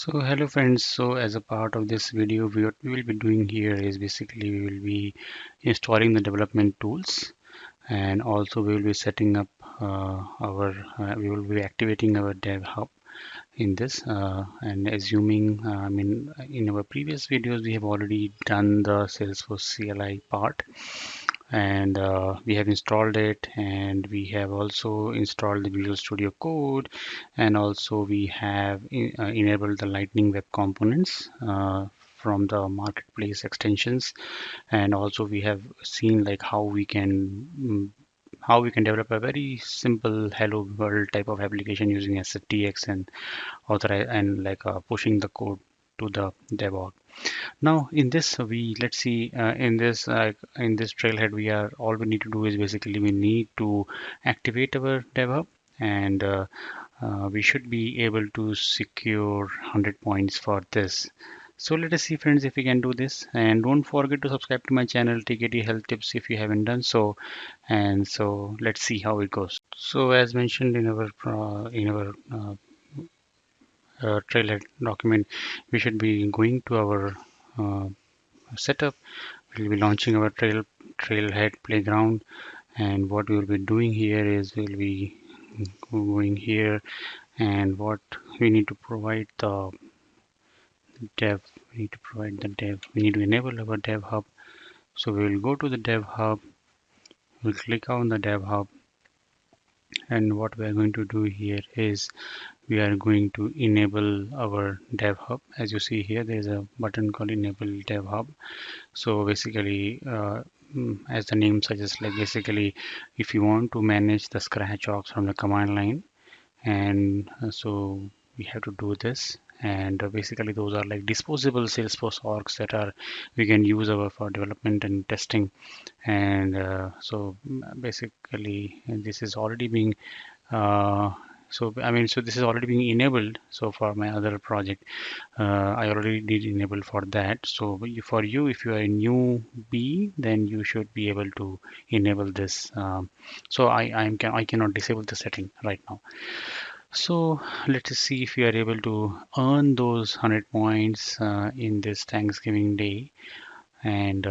So hello friends, so as a part of this video, what we will be doing here is basically we will be installing the development tools, and also we will be setting up we will be activating our dev hub in this, and assuming I mean in our previous videos we have already done the Salesforce CLI part, and we have installed it, and we have also installed the Visual Studio Code, and also we have enabled the Lightning Web Components from the marketplace extensions, and also we have seen like how we can develop a very simple hello world type of application using SFDX and authorize and pushing the code to the DevOps. Now in this we let's see in this trailhead we are all we need to do is basically we need to activate our DevHub, and we should be able to secure 100 points for this. So let us see friends if we can do this, and don't forget to subscribe to my channel TKT Health Tips if you haven't done so. And so let's see how it goes. So as mentioned in our trailhead document, we should be going to our uh, setup. We'll be launching our trailhead playground, and what we will be doing here is we'll be going here, and what we need to provide the dev we need to provide the dev we need to enable our dev hub. So we will go to the dev hub, we'll click on the dev hub, and what we are going to do here is we are going to enable our dev hub. As you see here, there is a button called enable dev hub. So basically as the name suggests, like basically if you want to manage the scratch ops from the command line, and so we have to do this, and basically those are like disposable Salesforce orgs that are we can use our for development and testing. And basically this is already being so this is already being enabled. So for my other project, I already did enable for that. So for you, if you are a newbie, then you should be able to enable this. So I cannot disable the setting right now. So let us see if we are able to earn those 100 points in this Thanksgiving Day, and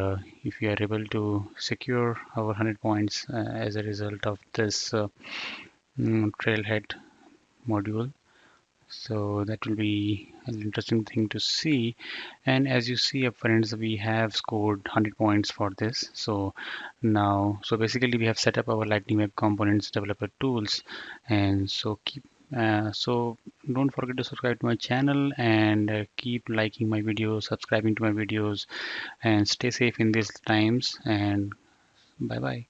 if we are able to secure our 100 points as a result of this trailhead module. So that will be an interesting thing to see. And as you see, friends, we have scored 100 points for this. So now, so basically we have set up our Lightning Web Components developer tools. And so so don't forget to subscribe to my channel, and keep liking my videos, subscribing to my videos, and stay safe in these times. And bye bye.